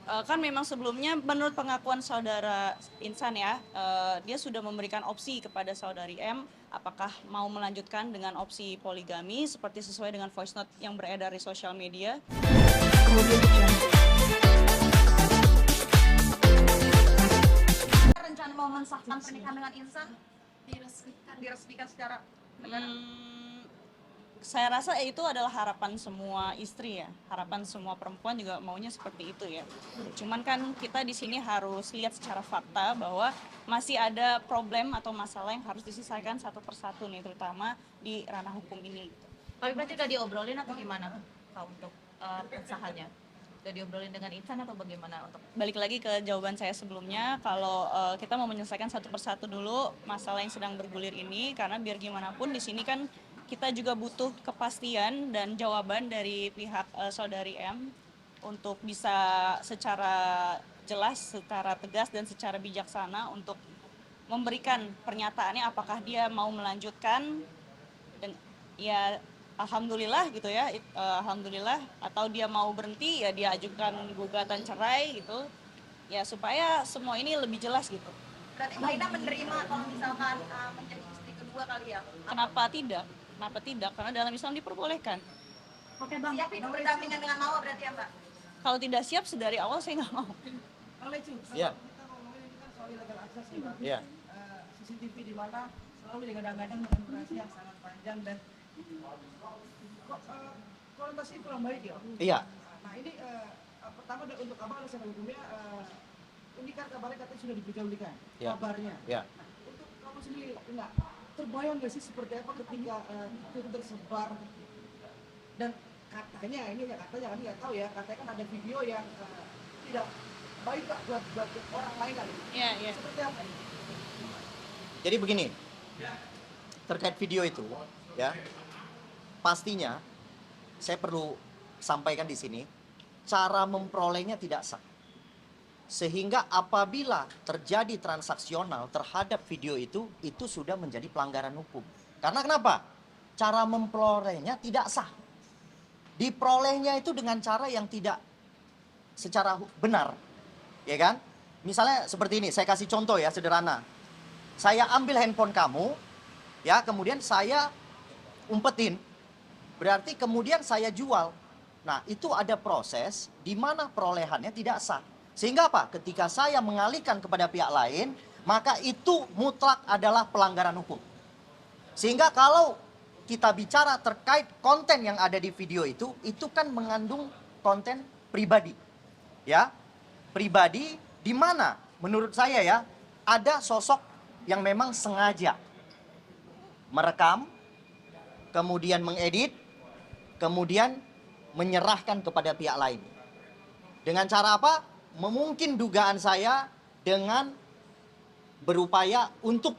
Kan memang sebelumnya menurut pengakuan saudara Insan ya, dia sudah memberikan opsi kepada saudari M, apakah mau melanjutkan dengan opsi poligami seperti sesuai dengan voice note yang beredar di sosial media. Rencana mau mensahkan pernikahan dengan Insan diresmikan secara negara. Saya rasa itu adalah harapan semua istri ya, harapan semua perempuan juga maunya seperti itu ya. Cuman kan kita di sini harus lihat secara fakta bahwa masih ada problem atau masalah yang harus diselesaikan satu persatu nih, terutama di ranah hukum ini. Tapi berarti udah diobrolin atau gimana Kak untuk pensahannya? Udah diobrolin dengan Insan atau bagaimana untuk? Balik lagi ke jawaban saya sebelumnya, kalau kita mau menyelesaikan satu persatu dulu masalah yang sedang bergulir ini, karena biar gimana pun di sini kan kita juga butuh kepastian dan jawaban dari pihak saudari M untuk bisa secara jelas, secara tegas dan secara bijaksana untuk memberikan pernyataannya apakah dia mau melanjutkan dan ya alhamdulillah gitu ya, alhamdulillah, atau dia mau berhenti ya dia ajukan gugatan cerai gitu ya, supaya semua ini lebih jelas gitu. Berarti Mbak Ida menerima kalau misalkan menjadi istri kedua kali ya? Kenapa tidak? Kenapa tidak? Karena dalam Islam diperbolehkan. Oke Bang. Siap hidup berdampingan dengan Mawa berarti ya Mbak? Kalau tidak siap sedari awal saya nggak mau. Iya. Kita ngomongin ini kan soal illegal access nih Bang. Iya. CCTV di mana selalu digadang-gadang dengan durasi yang sangat panjang dan kualitas itu kurang baik ya. Iya. Nah ini pertama untuk abang alasan hukumnya ini kan kabarnya katanya sudah diperjualbelikan Ya. kabarnya. Ya. Nah, untuk kamu sendiri enggak terbayang nggak sih seperti apa ketika itu tersebar dan katanya ini ya katanya kami nggak tahu ya katanya kan ada video yang tidak baik Pak buat orang lain kali. Iya, iya. Seperti apa? Jadi begini, terkait video itu, ya, pastinya saya perlu sampaikan di sini, cara memperolehnya tidak sah. Sehingga apabila terjadi transaksional terhadap video itu sudah menjadi pelanggaran hukum. Karena kenapa? Cara memperolehnya tidak sah. Diperolehnya itu dengan cara yang tidak secara benar, ya kan? Misalnya seperti ini, saya kasih contoh ya, sederhana. Saya ambil handphone kamu, ya, kemudian saya umpetin, berarti kemudian saya jual. Nah, itu ada proses di mana perolehannya tidak sah. Sehingga apa? Ketika saya mengalihkan kepada pihak lain, maka itu mutlak adalah pelanggaran hukum. Sehingga kalau kita bicara terkait konten yang ada di video itu kan mengandung konten pribadi. Ya, pribadi di mana menurut saya ya, ada sosok yang memang sengaja merekam, kemudian mengedit, kemudian menyerahkan kepada pihak lain. Dengan cara apa? Memungkin dugaan saya dengan berupaya untuk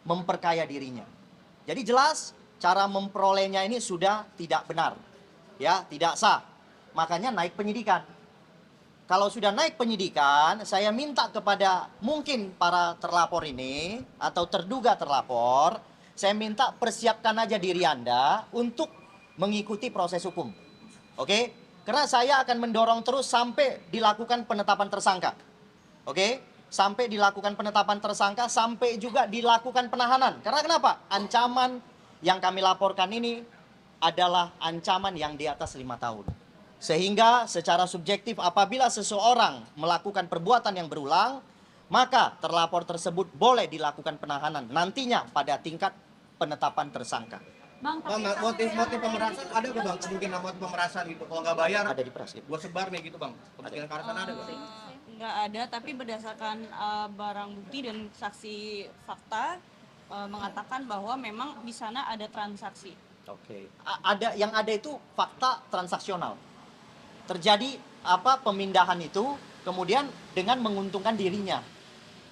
memperkaya dirinya. Jadi jelas cara memperolehnya ini sudah tidak benar. Ya, tidak sah. Makanya naik penyidikan. Kalau sudah naik penyidikan, saya minta kepada mungkin para terlapor ini atau terduga terlapor, saya minta persiapkan aja diri Anda untuk mengikuti proses hukum. Oke? Karena saya akan mendorong terus sampai dilakukan penetapan tersangka. Oke? Sampai dilakukan penetapan tersangka, sampai juga dilakukan penahanan. Karena kenapa? Ancaman yang kami laporkan ini adalah ancaman yang di atas 5 tahun. Sehingga secara subjektif apabila seseorang melakukan perbuatan yang berulang, maka terlapor tersebut boleh dilakukan penahanan nantinya pada tingkat penetapan tersangka. Bang, motif pemerasan ada nggak bang? Kemungkinan motif pemerasan gitu. Kalau nggak bayar, Ada di press. buat sebar nih gitu bang. Kemungkinan karasan ada nggak? Nggak ada, tapi berdasarkan barang bukti dan saksi fakta mengatakan bahwa memang di sana ada transaksi. Oke. Yang ada itu fakta transaksional. Terjadi pemindahan itu kemudian dengan menguntungkan dirinya.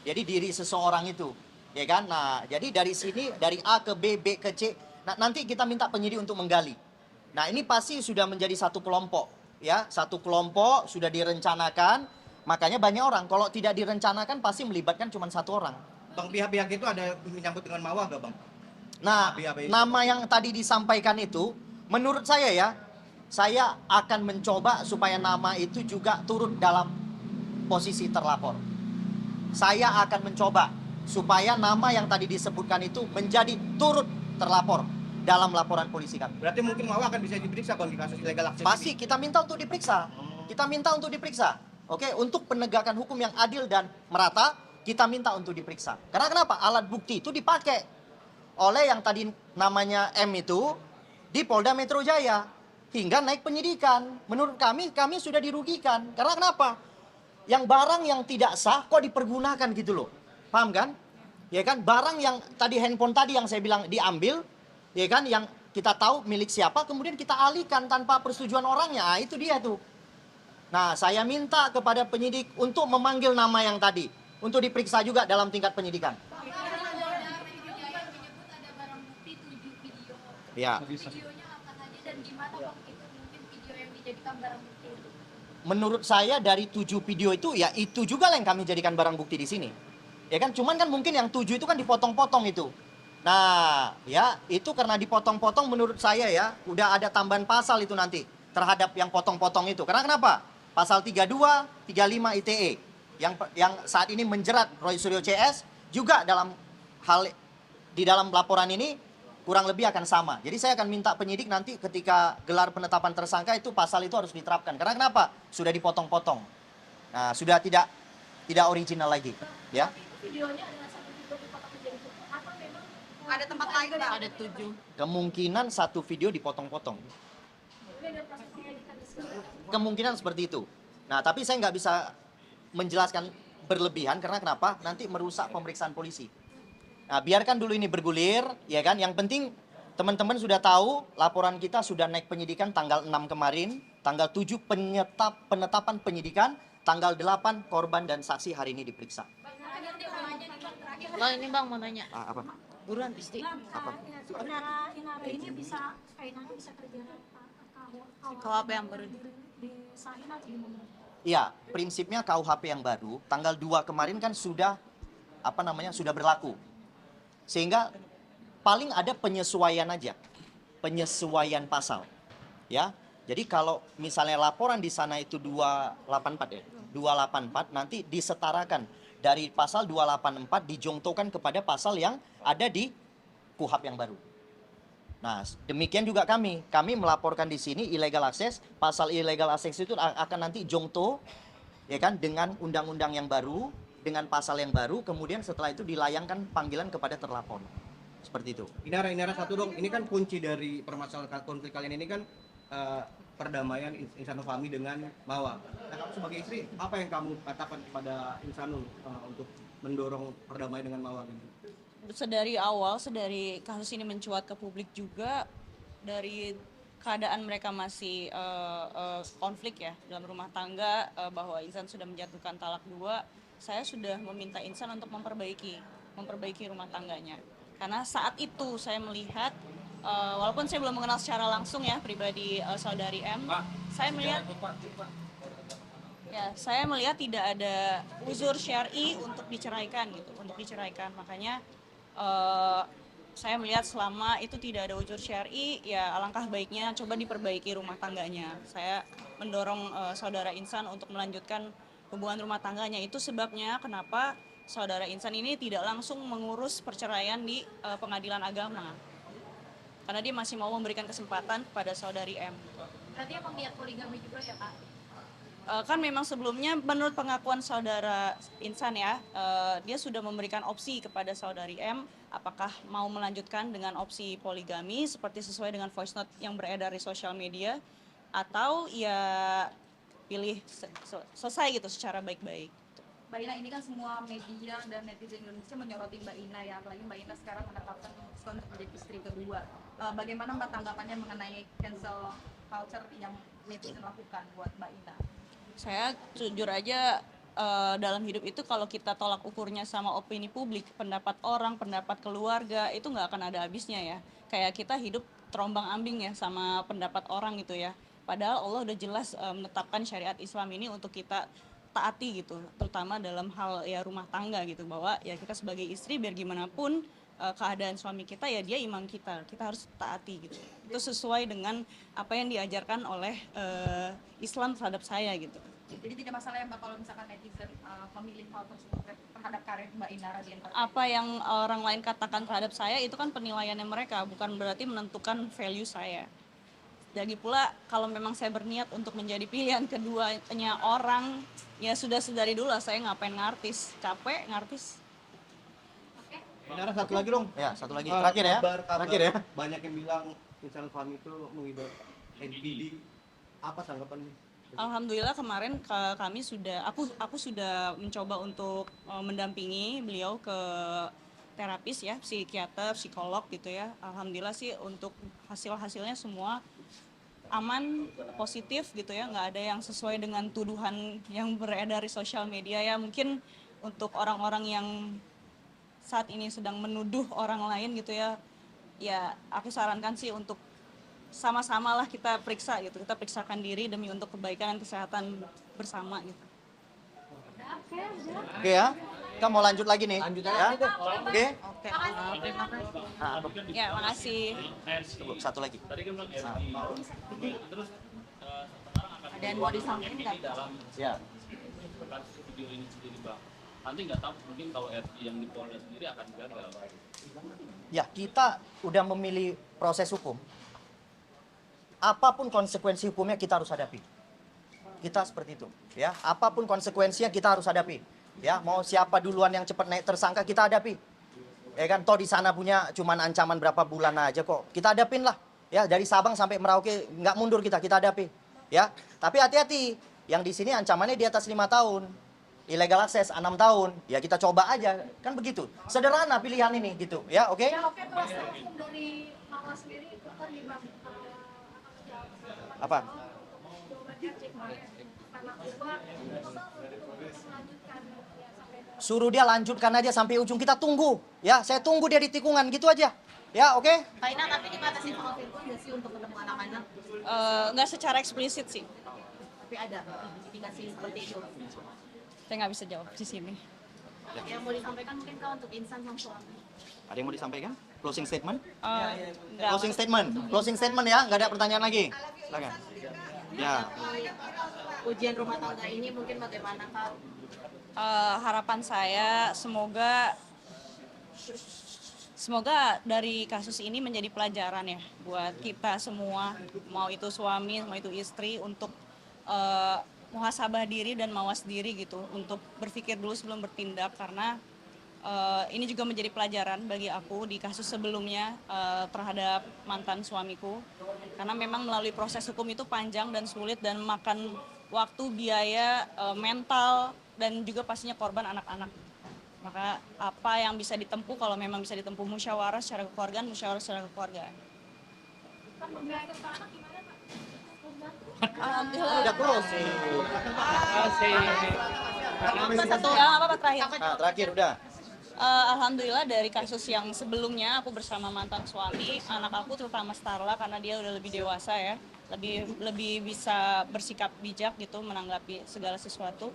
Jadi diri seseorang itu, ya kan? Nah, jadi dari sini dari A ke B, B ke C. Nah, nanti kita minta penyidik untuk menggali. Nah, ini pasti sudah menjadi satu kelompok, ya. Satu kelompok sudah direncanakan. Makanya banyak orang kalau tidak direncanakan pasti melibatkan cuma satu orang. Bang, pihak-pihak itu ada menyangkut dengan Mawar nggak bang? Nah, Pihak-pihak itu. nama yang tadi disampaikan itu, menurut saya ya, saya akan mencoba supaya nama itu juga turut dalam posisi terlapor. Saya akan mencoba supaya nama yang tadi disebutkan itu menjadi turut terlapor dalam laporan polisi kami. Berarti mungkin Mawa akan bisa diperiksa kalau di kasus illegal access Pasti ini. kita minta untuk diperiksa. Kita minta untuk diperiksa. Oke, untuk penegakan hukum yang adil dan merata, kita minta untuk diperiksa. Karena kenapa? Alat bukti itu dipakai oleh yang tadi namanya M itu di Polda Metro Jaya hingga naik penyidikan. Menurut kami sudah dirugikan. Karena kenapa? Yang barang yang tidak sah kok dipergunakan gitu loh. Paham kan? Ya kan, barang yang tadi handphone tadi yang saya bilang diambil, ya kan, yang kita tahu milik siapa, kemudian kita alihkan tanpa persetujuan orangnya. Ah, itu dia tuh. Nah, saya minta kepada penyidik untuk memanggil nama yang tadi, untuk diperiksa juga dalam tingkat penyidikan. Ya. Videonya apa saja dan gimana Bang itu mungkin video yang dijadikan barang bukti? Menurut saya dari 7 video itu, ya itu juga lah yang kami jadikan barang bukti di sini. Ya kan, cuman kan mungkin yang 7 itu kan dipotong-potong itu. Nah, ya itu karena dipotong-potong menurut saya ya, udah ada tambahan pasal itu nanti terhadap yang potong-potong itu. Karena kenapa? Pasal 32, 35 ITE yang saat ini menjerat Roy Suryo CS juga dalam hal di dalam laporan ini kurang lebih akan sama. Jadi saya akan minta penyidik nanti ketika gelar penetapan tersangka itu pasal itu harus diterapkan. Karena kenapa? Sudah dipotong-potong. Nah, sudah tidak original lagi, ya. Videonya adalah satu video dipotong menjadi foto atau memang Ada tempat lain Pak? Ada 7. Kemungkinan satu video dipotong-potong. ini ada proses pengeditan di sini? Kemungkinan seperti itu. Nah, tapi saya nggak bisa menjelaskan berlebihan karena kenapa? Nanti merusak pemeriksaan polisi. Nah, biarkan dulu ini bergulir, ya kan? Yang penting teman-teman sudah tahu laporan kita sudah naik penyidikan tanggal 6 kemarin, tanggal 7 penetapan penyidikan, tanggal 8 korban dan saksi hari ini diperiksa. Bang, ini Bang mau nanya. Apa? Buruan Pisti. Apa? Inara ini bisa kaitannya bisa terjadi KUHP yang baru. disahin atau gimana? Iya, prinsipnya KUHP yang baru tanggal 2 kemarin kan sudah sudah berlaku. Sehingga paling ada penyesuaian aja. Penyesuaian pasal. Ya. Jadi kalau misalnya laporan di sana itu 284 ya. 284 nanti disetarakan dari pasal 284 dijongtokan kepada pasal yang ada di KUHP yang baru. Nah, demikian juga kami melaporkan di sini illegal access, pasal illegal access itu akan nanti jongto ya kan dengan undang-undang yang baru, dengan pasal yang baru, kemudian setelah itu dilayangkan panggilan kepada terlapor. Seperti itu. Inara satu dong, ini kan kunci dari permasalahan konflik kalian ini kan perdamaian Insanul Fahmi dengan Mawa. Nah, kamu sebagai istri, apa yang kamu katakan kepada Insanul untuk mendorong perdamaian dengan Mawa gitu? Sedari awal, sedari kasus ini mencuat ke publik juga, dari keadaan mereka masih konflik ya dalam rumah tangga, bahwa Insan sudah menjatuhkan talak 2, saya sudah meminta Insan untuk memperbaiki rumah tangganya. Karena saat itu saya melihat, walaupun saya belum mengenal secara langsung ya pribadi saudari M, saya melihat tidak ada uzur syar'i untuk diceraikan gitu, makanya saya melihat selama itu tidak ada uzur syar'i, ya alangkah baiknya coba diperbaiki rumah tangganya. Saya mendorong saudara Insan untuk melanjutkan hubungan rumah tangganya. Itu sebabnya kenapa saudara Insan ini tidak langsung mengurus perceraian di pengadilan agama. Karena dia masih mau memberikan kesempatan kepada saudari M. Berarti emang niat poligami juga ya Kak? Kan memang sebelumnya menurut pengakuan saudara Insan ya, dia sudah memberikan opsi kepada saudari M apakah mau melanjutkan dengan opsi poligami seperti sesuai dengan voice note yang beredar di sosial media, atau ya pilih selesai gitu secara baik-baik. Mbak Ina, ini kan semua media dan netizen Indonesia menyoroti Mbak Ina ya, apalagi Mbak Ina sekarang menetapkan memutuskan untuk menjadi istri kedua. Bagaimana Mbak tanggapannya mengenai cancel culture yang netizen lakukan buat Mbak Ina? Saya jujur aja, dalam hidup itu kalau kita tolak ukurnya sama opini publik, pendapat orang, pendapat keluarga, itu nggak akan ada habisnya ya. Kayak kita hidup terombang ambing ya sama pendapat orang gitu ya. Padahal Allah udah jelas menetapkan syariat Islam ini untuk kita taati gitu, terutama dalam hal ya rumah tangga gitu, bahwa ya kita sebagai istri biar gimana pun keadaan suami kita ya dia imam kita harus taati gitu. Itu sesuai dengan apa yang diajarkan oleh Islam terhadap saya gitu. Jadi tidak masalah ya Mbak kalau misalkan netizen memilih hal tersebut terhadap karir Mbak Ina Radian. Apa yang orang lain katakan terhadap saya itu kan penilaiannya mereka, bukan berarti menentukan value saya. Lagi pula kalau memang saya berniat untuk menjadi pilihan keduanya orang, ya sudah sedari dulu lah saya ngapain ngartis, capek ngartis. Inara, satu lagi dong. Ya, satu lagi. Terakhir ya. Terakhir ya. Banyak yang bilang Insan Fahmi itu mengidol NPD. Apa tanggapannya? Alhamdulillah kemarin aku sudah mencoba untuk mendampingi beliau ke terapis ya, psikiater, psikolog gitu ya. Alhamdulillah sih untuk hasilnya semua aman, positif gitu ya, nggak ada yang sesuai dengan tuduhan yang beredar di sosial media ya. Mungkin untuk orang-orang yang saat ini sedang menuduh orang lain gitu ya, ya aku sarankan sih untuk sama-sama lah kita periksa gitu, kita periksakan diri demi untuk kebaikan dan kesehatan bersama gitu. Oke ya. Kita mau lanjut lagi nih. Lanjut ya. Oke. Oke. Ya, makasih. Tunggu, satu lagi. Ada yang mau disampaikan nggak? Ya. Video ini sendiri bang, nanti nggak tahu mungkin kalau RI yang di Polda sendiri akan gagal. Ya, kita udah memilih proses hukum. Apapun konsekuensi hukumnya kita harus hadapi. Kita seperti itu, ya. Apapun konsekuensinya kita harus hadapi. Ya, mau siapa duluan yang cepat naik tersangka kita hadapi. Ya kan, toh di sana punya cuman ancaman berapa bulan aja kok. Kita hadapin lah. Ya, dari Sabang sampai Merauke nggak mundur kita hadapi. Ya, tapi hati-hati. Yang di sini ancamannya di atas 5 tahun. Illegal akses 6 tahun. Ya kita coba aja. Kan begitu. Sederhana pilihan ini gitu. Ya, oke? Ya oke, kalau langsung dari Mama sendiri itu kan di Bang Apa? Suruh dia lanjutkan aja sampai ujung, kita tunggu. Ya, saya tunggu dia di tikungan gitu aja. Ya, oke? Kak Ina, tapi dibatasi sama Virgo nggak sih untuk ketemu anak-anak? Nggak secara eksplisit sih, Tapi ada indikasi seperti itu. saya nggak bisa jawab di sini. Yang mau disampaikan mungkin Kak untuk Insan sama suami. Ada yang mau disampaikan? Closing statement? Nggak. Closing statement. Closing statement ya, nggak ada pertanyaan lagi. Silakan. Ya. Ujian rumah tangga ini mungkin bagaimana Kak? Harapan saya semoga dari kasus ini menjadi pelajaran ya buat kita semua, mau itu suami, mau itu istri, untuk muhasabah diri dan mawas diri gitu, untuk berpikir dulu sebelum bertindak, karena ini juga menjadi pelajaran bagi aku di kasus sebelumnya terhadap mantan suamiku, karena memang melalui proses hukum itu panjang dan sulit dan makan waktu, biaya, mental, dan juga pastinya korban anak-anak. Maka apa yang bisa ditempuh, kalau memang bisa ditempuh musyawarah secara kekeluargaan, musyawarah secara kekeluargaan. Alhamdulillah. Udah closing. Satu ya, apa terakhir? Nah, terakhir udah. Alhamdulillah dari kasus yang sebelumnya aku bersama mantan suami, anak aku terutama Starla karena dia udah lebih dewasa ya, lebih bisa bersikap bijak gitu menanggapi segala sesuatu.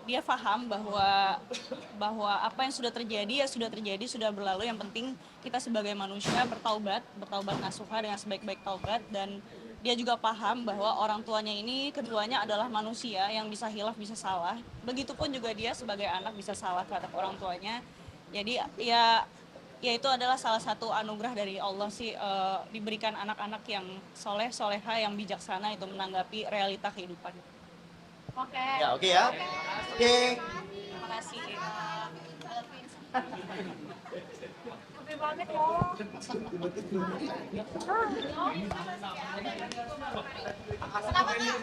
Dia paham bahwa apa yang sudah terjadi ya sudah terjadi, sudah berlalu. Yang penting kita sebagai manusia bertaubat nasuha dengan sebaik-baik taubat, dan dia juga paham bahwa orang tuanya ini keduanya adalah manusia yang bisa hilaf, bisa salah. Begitupun juga dia sebagai anak bisa salah terhadap orang tuanya. Jadi ya itu adalah salah satu anugerah dari Allah sih, diberikan anak-anak yang soleh, soleha, yang bijaksana itu menanggapi realita kehidupan. Oke. Ya, oke ya. Oke. Terima kasih. Oke banget loh. Kenapa Kak?